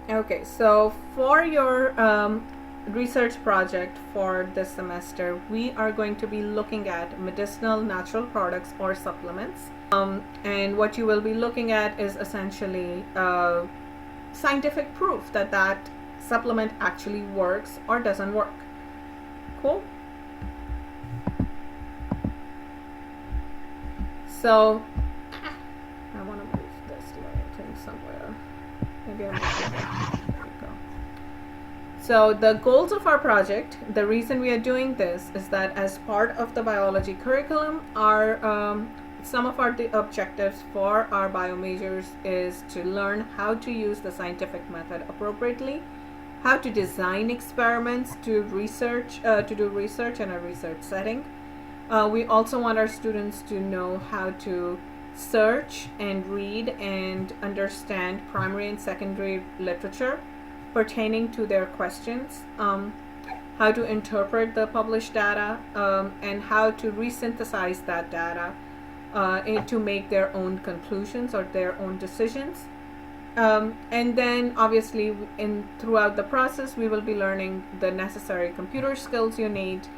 Okay, so for your research project for this semester, we are going to be looking at medicinal natural products or supplements. And what you will be looking at is essentially scientific proof that that supplement actually works or doesn't work. Cool? So, I want to move this little thing somewhere. Maybe I'm missing it. There we go. So the goals of our project, the reason we are doing this is that as part of the biology curriculum, some of our objectives for our bio majors is to learn how to use the scientific method appropriately, how to design experiments to do research in a research setting. We also want our students to know how to search and read and understand primary and secondary literature pertaining to their questions, how to interpret the published data, and how to resynthesize that data to make their own conclusions or their own decisions. And then obviously throughout the process we will be learning the necessary computer skills you need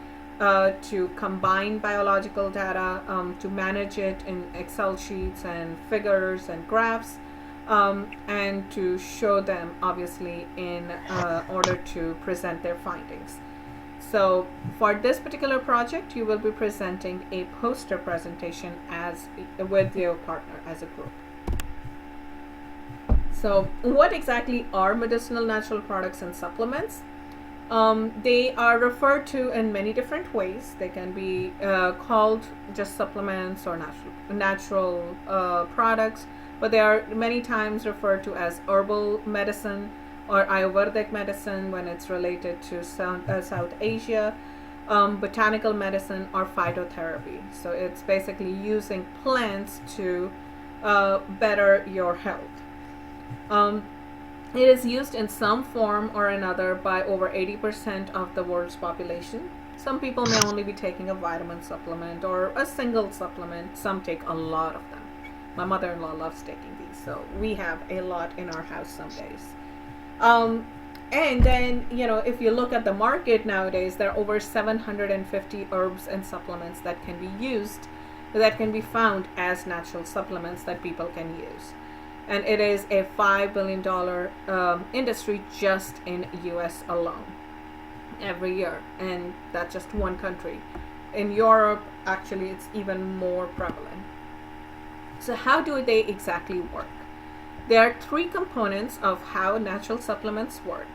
to combine biological data, to manage it in Excel sheets and figures and graphs, and to show them obviously in order to present their findings. So for this particular project, you will be presenting a poster presentation with your partner as a group. So what exactly are medicinal natural products and supplements? They are referred to in many different ways. They can be called just supplements or natural products, but they are many times referred to as herbal medicine or Ayurvedic medicine when it's related to South Asia, botanical medicine, or phytotherapy. So it's basically using plants to better your health. It is used in some form or another by over 80% of the world's population. Some people may only be taking a vitamin supplement or a single supplement. Some take a lot of them. My mother-in-law loves taking these, so we have a lot in our house some days. And then, if you look at the market nowadays, there are over 750 herbs and supplements that can be used, that can be found as natural supplements that people can use. And it is a $5 billion industry just in US alone every year. And that's just one country. In Europe, actually, it's even more prevalent. So how do they exactly work? There are three components of how natural supplements work.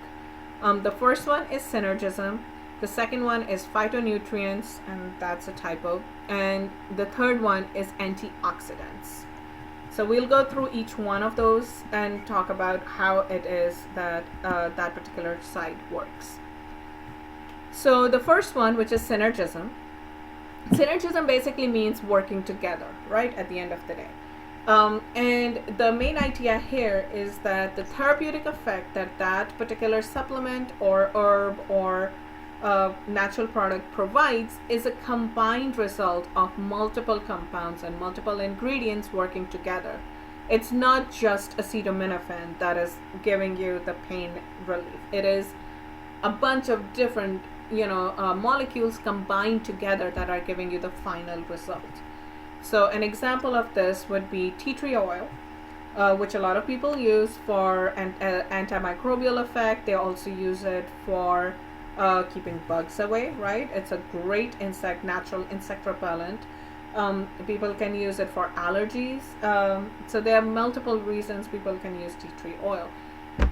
The first one is synergism. The second one is phytonutrients, and that's a typo. And the third one is antioxidants. So we'll go through each one of those and talk about how it is that that particular site works. So the first one, which is synergism. Synergism basically means working together, right, at the end of the day. And the main idea here is that the therapeutic effect that particular supplement or herb or natural product provides is a combined result of multiple compounds and multiple ingredients working together. It's not just acetaminophen that is giving you the pain relief. It is a bunch of different molecules combined together that are giving you the final result. So an example of this would be tea tree oil, which a lot of people use for an antimicrobial effect. They also use it for keeping bugs away, right? It's a great natural insect repellent. People can use it for allergies. So there are multiple reasons people can use tea tree oil.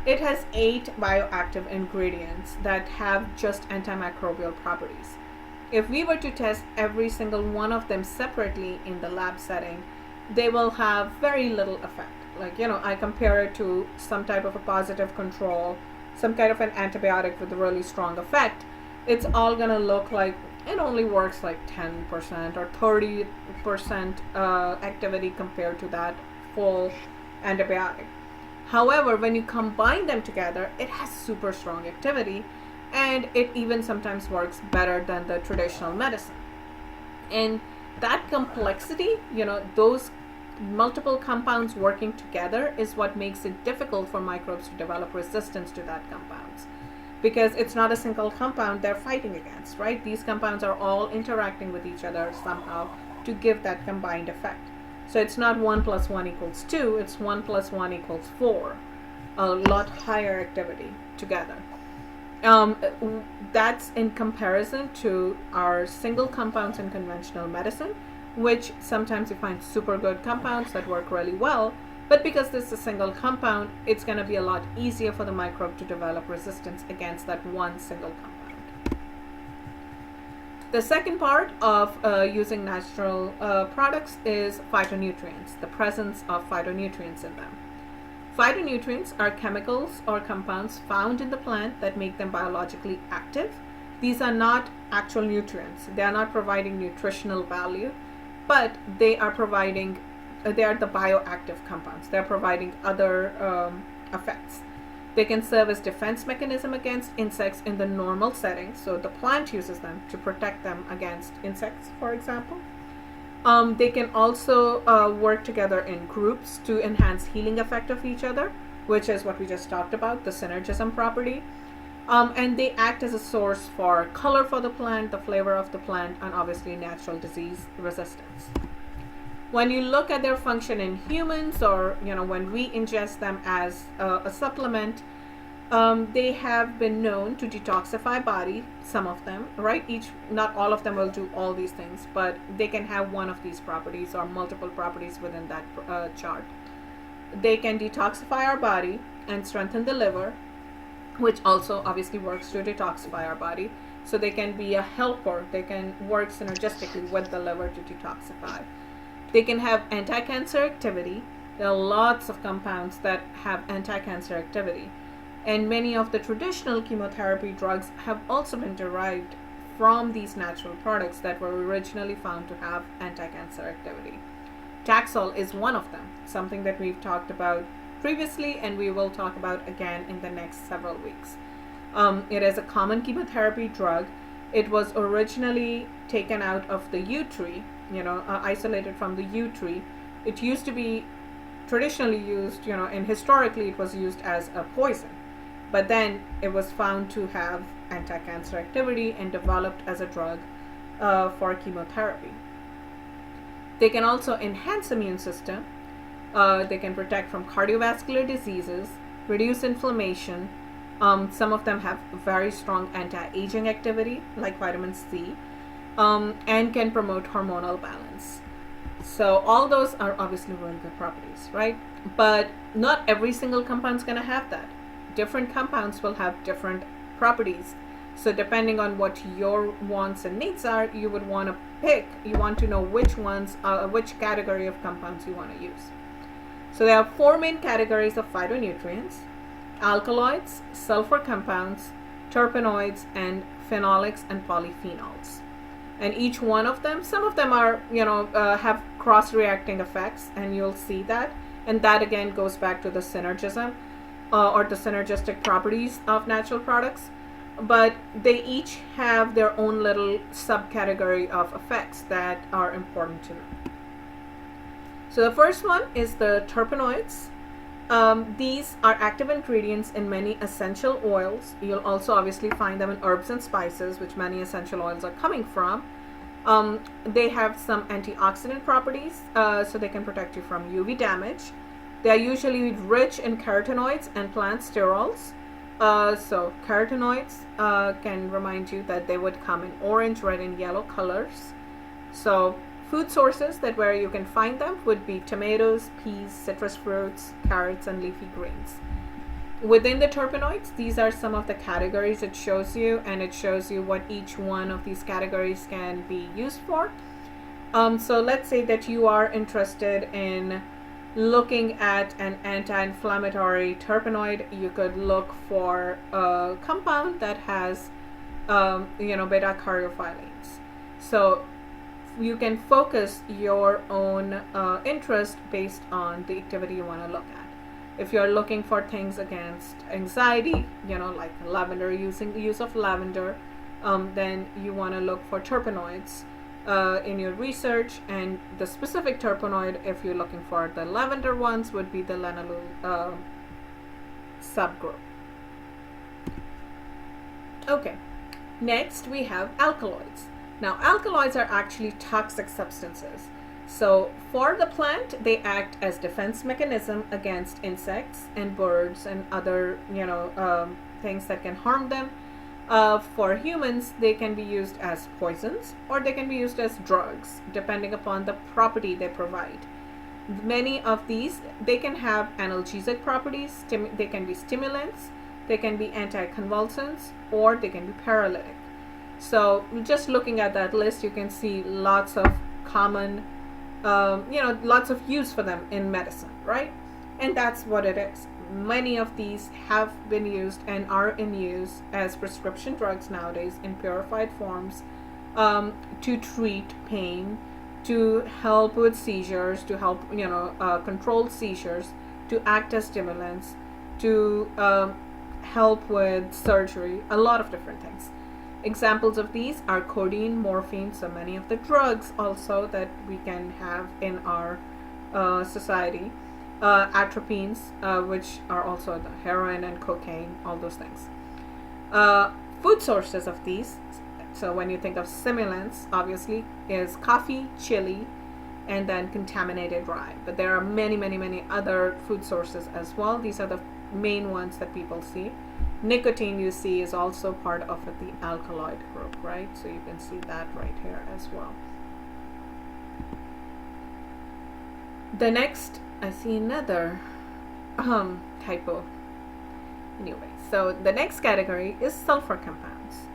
It has 8 bioactive ingredients that have just antimicrobial properties. If we were to test every single one of them separately in the lab setting, they will have very little effect. Like, I compare it to some type of a positive control, some kind of an antibiotic with a really strong effect. It's all gonna look like it only works like 10% or 30% activity compared to that full antibiotic. However, when you combine them together, it has super strong activity, and it even sometimes works better than the traditional medicine. And that complexity, those multiple compounds working together is what makes it difficult for microbes to develop resistance to that compounds, because it's not a single compound they're fighting against, right? These compounds are all interacting with each other somehow to give that combined effect. So it's not 1 + 1 = 2, it's 1 + 1 = 4, a lot higher activity together. That's in comparison to our single compounds in conventional medicine, which sometimes you find super good compounds that work really well, but because this is a single compound, it's going to be a lot easier for the microbe to develop resistance against that one single compound. The second part of using natural products is phytonutrients, the presence of phytonutrients in them. Phytonutrients are chemicals or compounds found in the plant that make them biologically active. These are not actual nutrients. They are not providing nutritional value, but they are the bioactive compounds. They're providing other effects. They can serve as defense mechanism against insects in the normal setting. So the plant uses them to protect them against insects, for example. They can also work together in groups to enhance healing effect of each other, which is what we just talked about, the synergism property. And they act as a source for color for the plant, the flavor of the plant, and obviously natural disease resistance. When you look at their function in humans, or when we ingest them as a supplement, they have been known to detoxify body, some of them, right? Not all of them will do all these things, but they can have one of these properties or multiple properties within that chart. They can detoxify our body and strengthen the liver, which also obviously works to detoxify our body. So they can be a helper. They can work synergistically with the liver to detoxify. They can have anti-cancer activity. There are lots of compounds that have anti-cancer activity. And many of the traditional chemotherapy drugs have also been derived from these natural products that were originally found to have anti-cancer activity. Taxol is one of them, something that we've talked about previously and we will talk about again in the next several weeks. It is a common chemotherapy drug. It was originally taken out of the yew tree, isolated from the yew tree. It used to be traditionally used, and historically it was used as a poison. But then it was found to have anti-cancer activity and developed as a drug for chemotherapy. They can also enhance immune system. They can protect from cardiovascular diseases, reduce inflammation. Some of them have very strong anti-aging activity, like vitamin C, and can promote hormonal balance. So all those are obviously really good properties, right? But not every single compound is going to have that. Different compounds will have different properties. So depending on what your wants and needs are, you would want to pick, you want to know which category of compounds you want to use. So there are 4 main categories of phytonutrients: alkaloids, sulfur compounds, terpenoids, and phenolics and polyphenols. And each one of them, some of them are, have cross-reacting effects, and you'll see that. And that again goes back to the synergism or the synergistic properties of natural products. But they each have their own little subcategory of effects that are important to know. So the first one is the terpenoids. These are active ingredients in many essential oils. You'll also obviously find them in herbs and spices, which many essential oils are coming from. They have some antioxidant properties, so they can protect you from UV damage. They are usually rich in carotenoids and plant sterols. So carotenoids can remind you that they would come in orange, red, and yellow colors. So food sources that where you can find them would be tomatoes, peas, citrus fruits, carrots, and leafy greens. Within the terpenoids, these are some of the categories it shows you, and it shows you what each one of these categories can be used for. So let's say that you are interested in looking at an anti-inflammatory terpenoid. You could look for a compound that has beta caryophyllanes. So you can focus your own interest based on the activity you want to look at. If you're looking for things against anxiety, like lavender, use of lavender, then you want to look for terpenoids. in your research, and the specific terpenoid, if you're looking for the lavender ones, would be the lanolin subgroup. Okay, next we have alkaloids. Now, alkaloids are actually toxic substances. So for the plant, they act as defense mechanism against insects and birds and other, things that can harm them. For humans, they can be used as poisons or they can be used as drugs, depending upon the property they provide. Many of these, they can have analgesic properties, they can be stimulants, they can be anticonvulsants, or they can be paralytic. So just looking at that list, you can see lots of common, lots of use for them in medicine, right? And that's what it is. Many of these have been used and are in use as prescription drugs nowadays in purified forms, to treat pain, to help with seizures, to help control seizures, to act as stimulants, to help with surgery, a lot of different things. Examples of these are codeine, morphine, so many of the drugs also that we can have in our society. Atropines, which are also the heroin and cocaine, all those things. Food sources of these, so when you think of stimulants, obviously, is coffee, chili, and then contaminated rye. But there are many, many, many other food sources as well. These are the main ones that people see. Nicotine, you see, is also part of the alkaloid group, right? So you can see that right here as well. The next, I see another typo. Anyway, so the next category is sulfur compounds.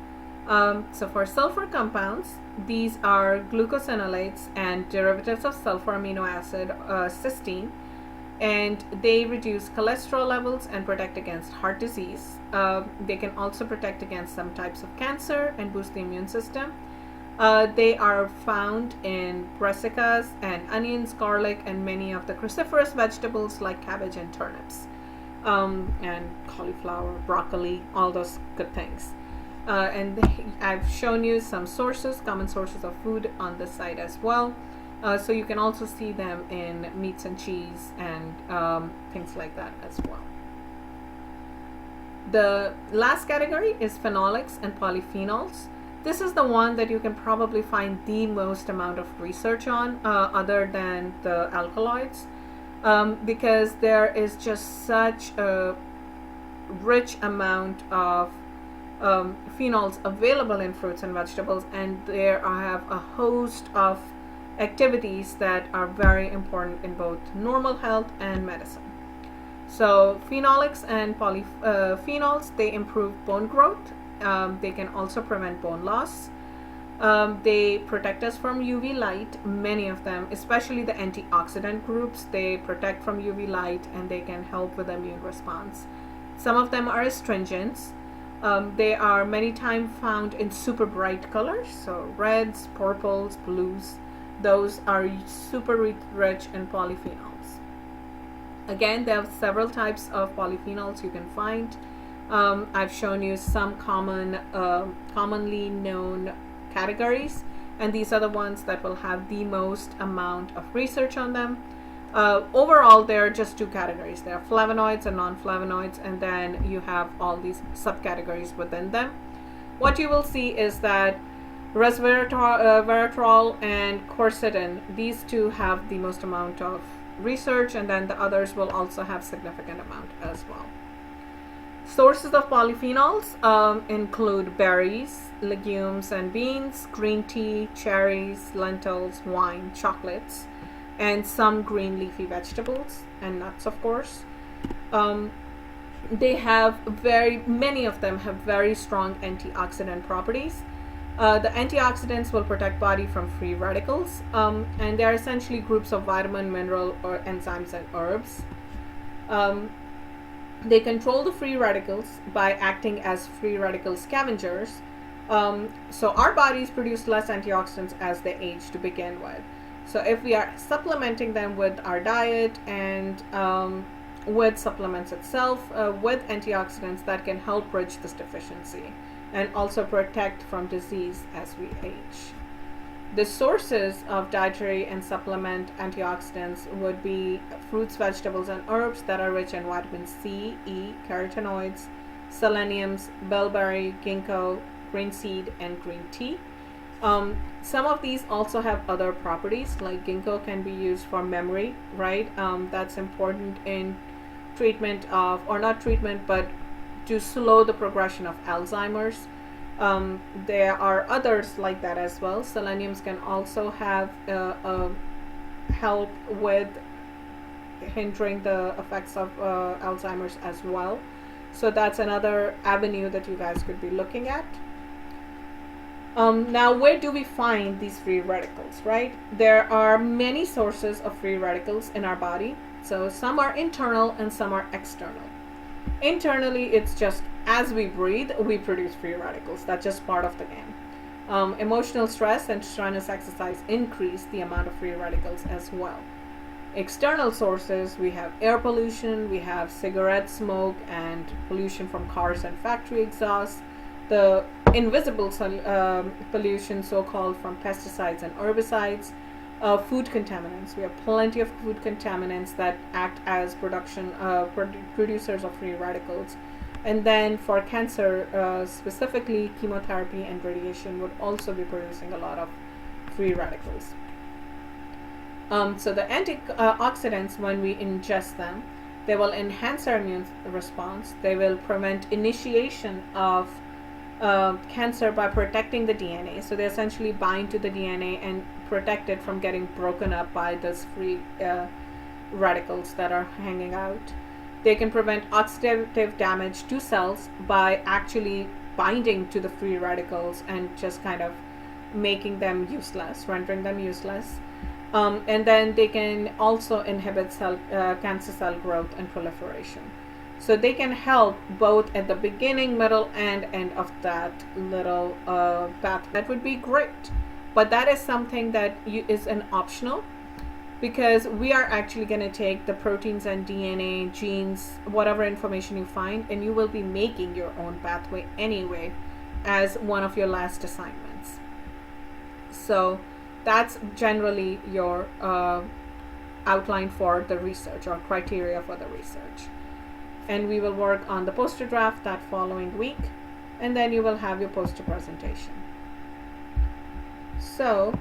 So for sulfur compounds, these are glucosinolates and derivatives of sulfur amino acid, cysteine, and they reduce cholesterol levels and protect against heart disease. They can also protect against some types of cancer and boost the immune system. They are found in brassicas and onions, garlic, and many of the cruciferous vegetables like cabbage and turnips, and cauliflower, broccoli, all those good things. And I've shown you some sources, common sources of food on this side as well. So you can also see them in meats and cheese and things like that as well. The last category is phenolics and polyphenols. This is the one that you can probably find the most amount of research on, other than the alkaloids, because there is just such a rich amount of phenols available in fruits and vegetables, and there have a host of activities that are very important in both normal health and medicine. So phenolics and polyphenols, they improve bone growth. They can also prevent bone loss. They protect us from UV light. Many of them, especially the antioxidant groups, they protect from UV light and they can help with the immune response. Some of them are astringents. They are many times found in super bright colors, so reds, purples, blues. Those are super rich in polyphenols. Again, there are several types of polyphenols you can find. I've shown you some commonly known categories, and these are the ones that will have the most amount of research on them. Overall, there are just two categories. There are flavonoids and non-flavonoids, and then you have all these subcategories within them. What you will see is that resveratrol and quercetin, these two have the most amount of research, and then the others will also have significant amount as well. Sources of polyphenols include berries, legumes and beans, green tea, cherries, lentils, wine, chocolates, and some green leafy vegetables and nuts, of course. They have many of them have very strong antioxidant properties. The antioxidants will protect body from free radicals, and they are essentially groups of vitamin, mineral, or enzymes and herbs. They control the free radicals by acting as free radical scavengers. So our bodies produce less antioxidants as they age to begin with. So if we are supplementing them with our diet and with supplements itself, with antioxidants, that can help bridge this deficiency and also protect from disease as we age. The sources of dietary and supplement antioxidants would be fruits, vegetables, and herbs that are rich in vitamin C, E, carotenoids, seleniums, bilberry, ginkgo, green seed, and green tea. Some of these also have other properties, like ginkgo can be used for memory, right? That's important in treatment of, or not treatment, but to slow the progression of Alzheimer's. There are others like that as well. Seleniums can also have help with hindering the effects of Alzheimer's as well. So that's another avenue that you guys could be looking at. Now, where do we find these free radicals, right? There are many sources of free radicals in our body. So some are internal and some are external. Internally, it's just as we breathe, we produce free radicals. That's just part of the game. Emotional stress and strenuous exercise increase the amount of free radicals as well. External sources, we have air pollution, we have cigarette smoke and pollution from cars and factory exhaust. The invisible pollution, so-called, from pesticides and herbicides. Food contaminants. We have plenty of food contaminants that act as producers of free radicals. And then for cancer, specifically chemotherapy and radiation would also be producing a lot of free radicals. So the antioxidants, when we ingest them, they will enhance our immune response. They will prevent initiation of cancer by protecting the DNA. So they essentially bind to the DNA and protect it from getting broken up by those free radicals that are hanging out. They can prevent oxidative damage to cells by actually binding to the free radicals and just kind of making them useless, rendering them useless. And then they can also inhibit cancer cell growth and proliferation. So they can help both at the beginning, middle, and end of that little path. That would be great. But that is something that is an optional, because we are actually going to take the proteins and DNA, genes, whatever information you find, and you will be making your own pathway anyway as one of your last assignments. So that's generally your outline for the research, or criteria for the research. And we will work on the poster draft that following week, and then you will have your poster presentation. So